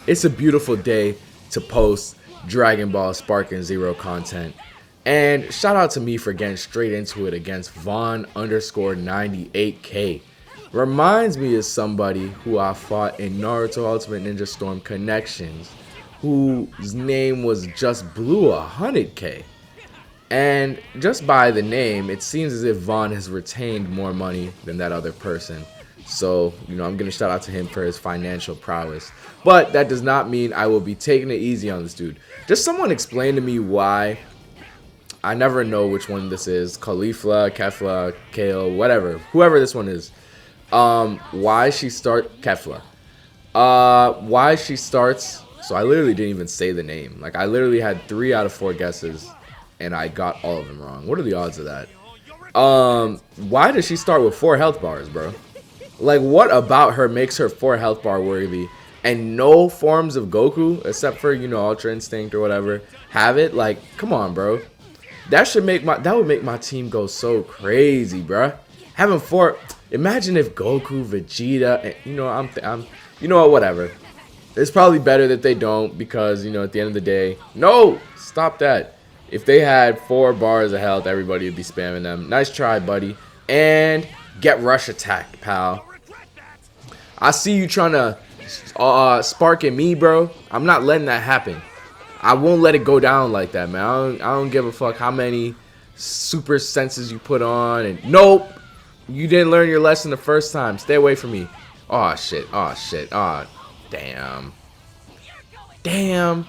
It's a beautiful day to post Dragon Ball Sparking Zero content. And shout out to me for getting straight into it against Vaughn underscore 98K. Reminds me of somebody who I fought in Naruto Ultimate Ninja Storm Connections, whose name was just blew 100K. And just by the name, it seems as if Vaughn has retained more money than that other person. So, I'm going to shout out to him for his financial prowess. But that does not mean I will be taking it easy on this dude. Just someone explain to me why. I never know which one this is. Khalifla, Kefla, Kale, whatever. Whoever this one is. Why she Kefla. Why she starts. So I literally didn't even say the name. Like, I literally had 3 out of 4 guesses. And I got all of them wrong. What are the odds of that? Why does she start with 4 health bars, bro? Like, what about her makes her 4 health bar worthy? And no forms of Goku, except for, Ultra Instinct or whatever, have it? Like, come on, bro. That would make my team go so crazy, bro. Having 4, imagine if Goku, Vegeta, and, whatever. It's probably better that they don't because, at the end of the day, no, stop that. If they had 4 bars of health, everybody would be spamming them. Nice try, buddy. And get rush attack, pal. I see you trying to spark at me, bro. I'm not letting that happen. I won't let it go down like that, man. I don't give a fuck how many super senses you put on. And nope, you didn't learn your lesson the first time. Stay away from me. Oh, shit. Oh, shit. Oh, damn. Damn.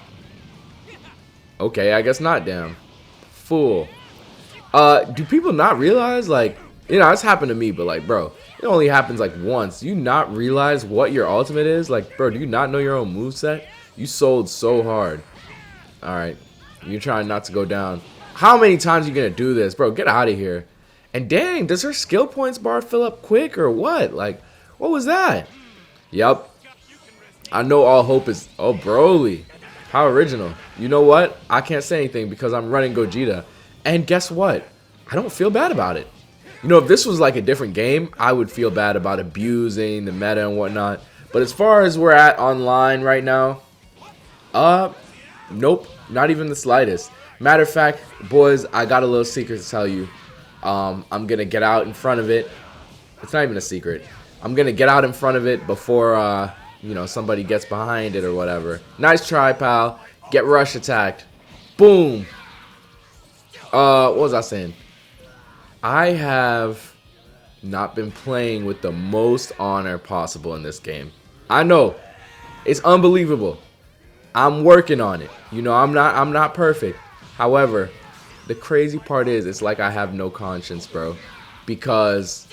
Okay, I guess not, damn. Fool. Do people not realize, like, it's happened to me, but, like, bro, it only happens, like, once. Do you not realize what your ultimate is? Like, bro, do you not know your own moveset? You sold so hard. Alright. You're trying not to go down. How many times are you gonna do this? Bro, get out of here. And dang, does her skill points bar fill up quick or what? Like, what was that? Yup. I know all hope is... Oh, Broly. How original. You know what? I can't say anything because I'm running Gogeta. And guess what? I don't feel bad about it. If this was like a different game, I would feel bad about abusing the meta and whatnot. But as far as we're at online right now, nope, not even the slightest. Matter of fact, boys, I got a little secret to tell you. I'm going to get out in front of it. It's not even a secret. I'm going to get out in front of it before, somebody gets behind it or whatever. Nice try, pal. Get rush attacked. Boom. What was I saying? I have not been playing with the most honor possible in this game. I know. It's unbelievable. I'm working on it. I'm not perfect. However, the crazy part is it's like I have no conscience, bro. Because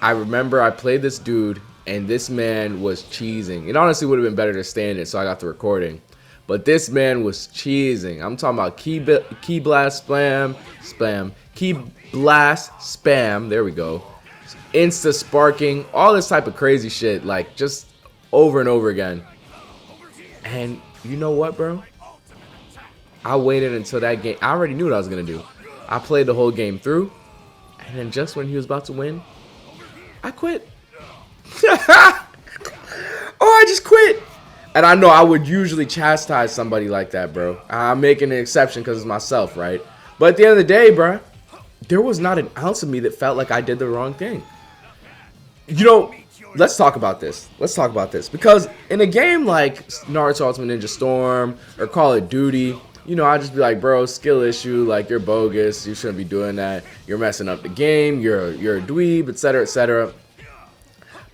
I remember I played this dude and this man was cheesing. It honestly would have been better to stand it, so I got the recording. But this man was cheesing. I'm talking about key blast spam, key blast spam. There we go. Insta sparking, all this type of crazy shit, like just over and over again. And you know what, bro? I waited until that game. I already knew what I was gonna do. I played the whole game through, and then just when he was about to win, I quit. Oh, I just quit. And I know I would usually chastise somebody like that, bro. I'm making an exception because it's myself, right? But at the end of the day, bro, there was not an ounce of me that felt like I did the wrong thing. Let's talk about this. Because in a game like Naruto Ultimate Ninja Storm or Call of Duty, I'd just be like, bro, skill issue, like, you're bogus. You shouldn't be doing that. You're messing up the game. You're a dweeb, etc., etc.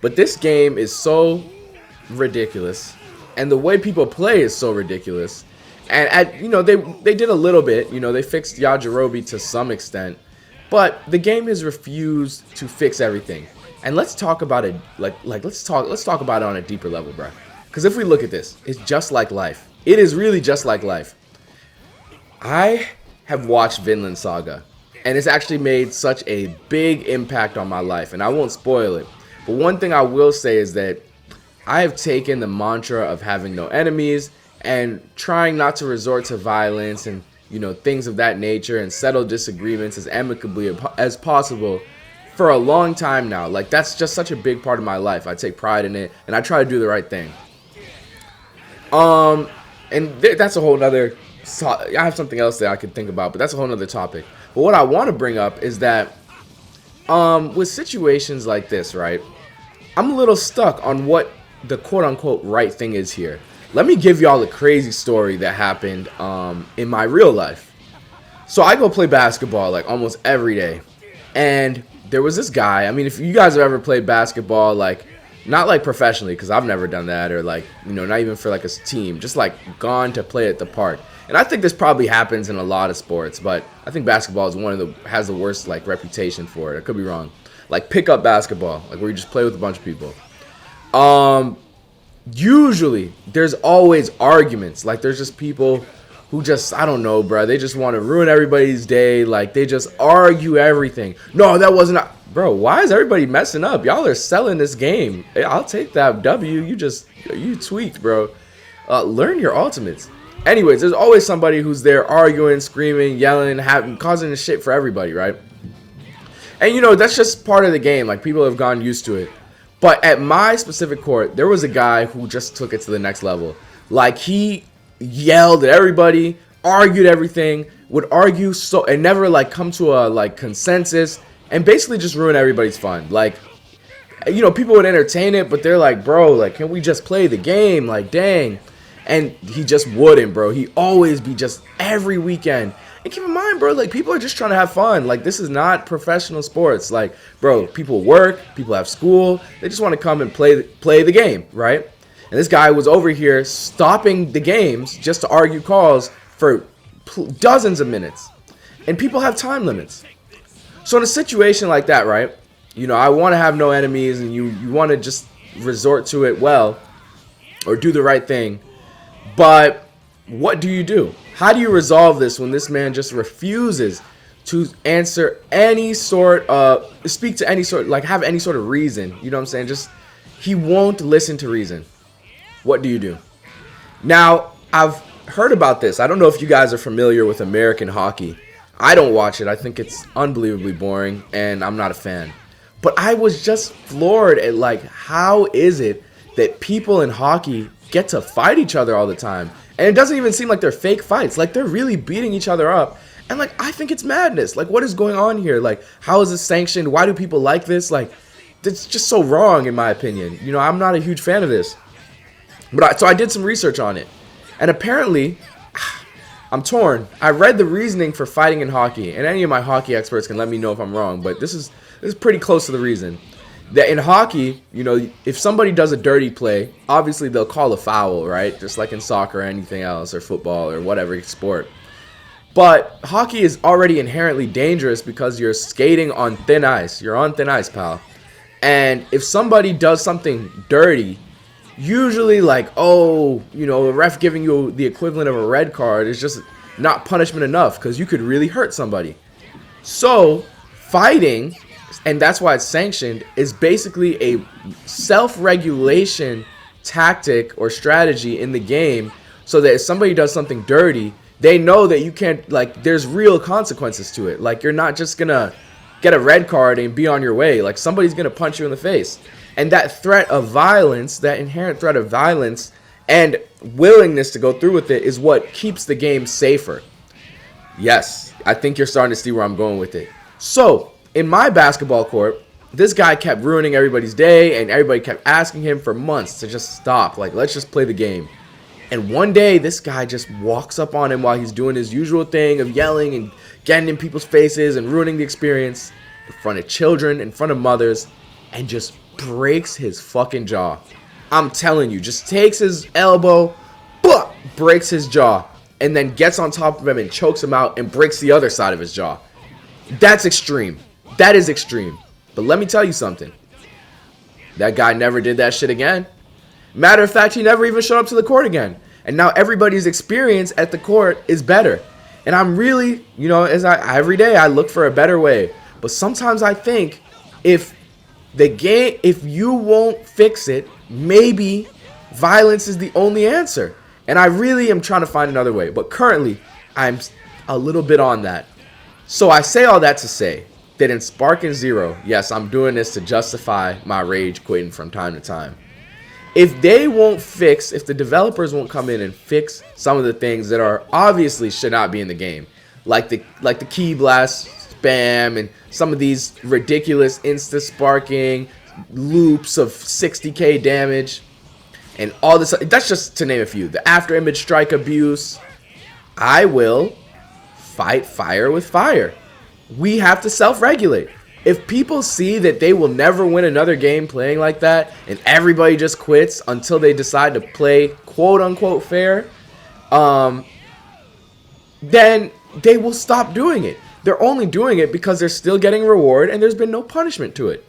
But this game is so ridiculous. And the way people play is so ridiculous. And they did a little bit. They fixed Yajirobe to some extent. But the game has refused to fix everything. And let's talk about it let's talk about it on a deeper level, bro. Because if we look at this, it's just like life. It is really just like life. I have watched Vinland Saga, and it's actually made such a big impact on my life, and I won't spoil it. But one thing I will say is that I have taken the mantra of having no enemies and trying not to resort to violence and, things of that nature and settle disagreements as amicably as possible for a long time now. Like, that's just such a big part of my life. I take pride in it, and I try to do the right thing. Um, and that's a whole nother. I have something else that I could think about, but that's a whole nother topic. But what I want to bring up is that, with situations like this, right? I'm a little stuck on what the quote unquote right thing is here. Let me give y'all a crazy story that happened in my real life. So I go play basketball like almost every day. And there was this guy. I mean, if you guys have ever played basketball, like not like professionally, because I've never done that, or like, not even for like a team, just like gone to play at the park. And I think this probably happens in a lot of sports, but I think basketball is has the worst like reputation for it. I could be wrong. Like pickup basketball, like where you just play with a bunch of people. Usually there's always arguments. Like there's just people who just, I don't know, bro. They just want to ruin everybody's day. Like they just argue everything. No, that wasn't. Bro, why is everybody messing up? Y'all are selling this game. I'll take that W. You tweaked, bro. Learn your ultimates. Anyways, there's always somebody who's there arguing, screaming, yelling, causing shit for everybody, right? And that's just part of the game. Like people have gotten used to it. But at my specific court, there was a guy who just took it to the next level. Like he yelled at everybody, argued everything, would argue and never like come to a like consensus, and basically just ruin everybody's fun. Like, people would entertain it, but they're like, bro, like, can we just play the game? Like, dang. And he just wouldn't, bro. He always be just every weekend. And keep in mind, bro, like people are just trying to have fun. Like this is not professional sports. Like, bro, people work, people have school. They just want to come and play the game, right? And this guy was over here stopping the games just to argue calls for dozens of minutes. And people have time limits. So in a situation like that, right? I want to have no enemies, and you want to just resort to it well or do the right thing. But what do you do? How do you resolve this when this man just refuses to answer any sort of, speak to any sort, like have any sort of reason? You know what I'm saying? Just, he won't listen to reason. What do you do? Now, I've heard about this. I don't know if you guys are familiar with American hockey. I don't watch it. I think it's unbelievably boring, and I'm not a fan. But I was just floored at, like, how is it that people in hockey get to fight each other all the time? And it doesn't even seem like they're fake fights. Like, they're really beating each other up. And, like, I think it's madness. Like, what is going on here? Like, how is this sanctioned? Why do people like this? Like, it's just so wrong, in my opinion. I'm not a huge fan of this. So I did some research on it. And apparently, I'm torn. I read the reasoning for fighting in hockey. And any of my hockey experts can let me know if I'm wrong. But this is pretty close to the reason. That in hockey, if somebody does a dirty play, obviously they'll call a foul, right? Just like in soccer or anything else, or football or whatever sport. But hockey is already inherently dangerous because you're skating on thin ice. You're on thin ice, pal. And if somebody does something dirty, usually like, a ref giving you the equivalent of a red card is just not punishment enough because you could really hurt somebody. So fighting, and that's why it's sanctioned, is basically a self-regulation tactic or strategy in the game, so that if somebody does something dirty, they know that you can't, like, there's real consequences to it. Like, you're not just gonna get a red card and be on your way. Like, somebody's gonna punch you in the face. And that threat of violence, that inherent threat of violence and willingness to go through with it is what keeps the game safer. Yes, I think you're starting to see where I'm going with it. So, in my basketball court, this guy kept ruining everybody's day, and everybody kept asking him for months to just stop. Like, let's just play the game. And one day, this guy just walks up on him while he's doing his usual thing of yelling and getting in people's faces and ruining the experience in front of children, in front of mothers, and just breaks his fucking jaw. I'm telling you, just takes his elbow, breaks his jaw, and then gets on top of him and chokes him out and breaks the other side of his jaw. That's extreme. That is extreme. But let me tell you something. That guy never did that shit again. Matter of fact, he never even showed up to the court again. And now everybody's experience at the court is better. And I'm really, every day I look for a better way. But sometimes I think if you won't fix it, maybe violence is the only answer. And I really am trying to find another way. But currently, I'm a little bit on that. So I say all that to say that in Sparking Zero, yes, I'm doing this to justify my rage quitting from time to time. If they won't fix, if the developers won't come in and fix some of the things that are obviously should not be in the game, like the key blast spam and some of these ridiculous insta sparking loops of 60k damage and all this, that's just to name a few. The after image strike abuse, I will fight fire with fire. We have to self-regulate. If people see that they will never win another game playing like that and everybody just quits until they decide to play quote unquote fair, then they will stop doing it. They're only doing it because they're still getting reward and there's been no punishment to it.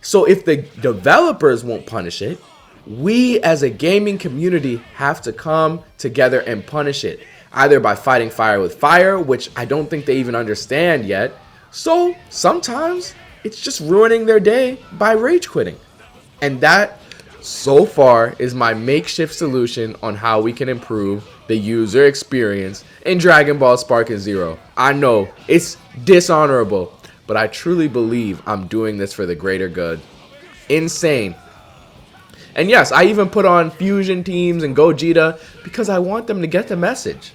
So if the developers won't punish it, we as a gaming community have to come together and punish it. Either by fighting fire with fire, which I don't think they even understand yet. So sometimes it's just ruining their day by rage quitting. And that, so far, is my makeshift solution on how we can improve the user experience in Dragon Ball Sparking Zero. I know, it's dishonorable, but I truly believe I'm doing this for the greater good. Insane. And yes, I even put on fusion teams and Gogeta because I want them to get the message.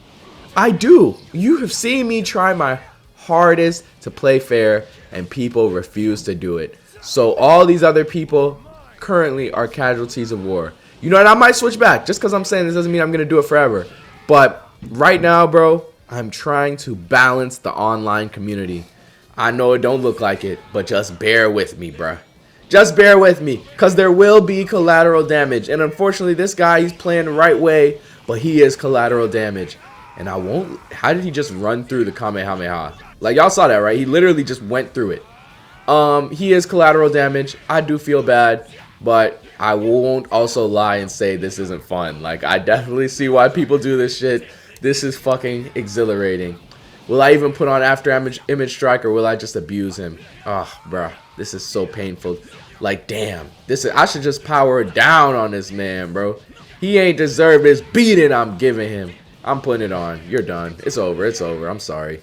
I do. You have seen me try my hardest to play fair and people refuse to do it. So all these other people currently are casualties of war. You know what? I might switch back. Just because I'm saying this doesn't mean I'm going to do it forever. But right now, bro, I'm trying to balance the online community. I know it don't look like it, but just bear with me, bruh. Just bear with me, because there will be collateral damage. And unfortunately, this guy, he's playing the right way, but he is collateral damage. And I won't... How did he just run through the Kamehameha? Like, y'all saw that, right? He literally just went through it. He is collateral damage. I do feel bad, but I won't also lie and say this isn't fun. Like, I definitely see why people do this shit. This is fucking exhilarating. Will I even put on after image strike, or will I just abuse him? Oh, bruh. This is so painful. Like, damn. I should just power down on this man, bro. He ain't deserve this beating I'm giving him. I'm putting it on. You're done. It's over. It's over. I'm sorry.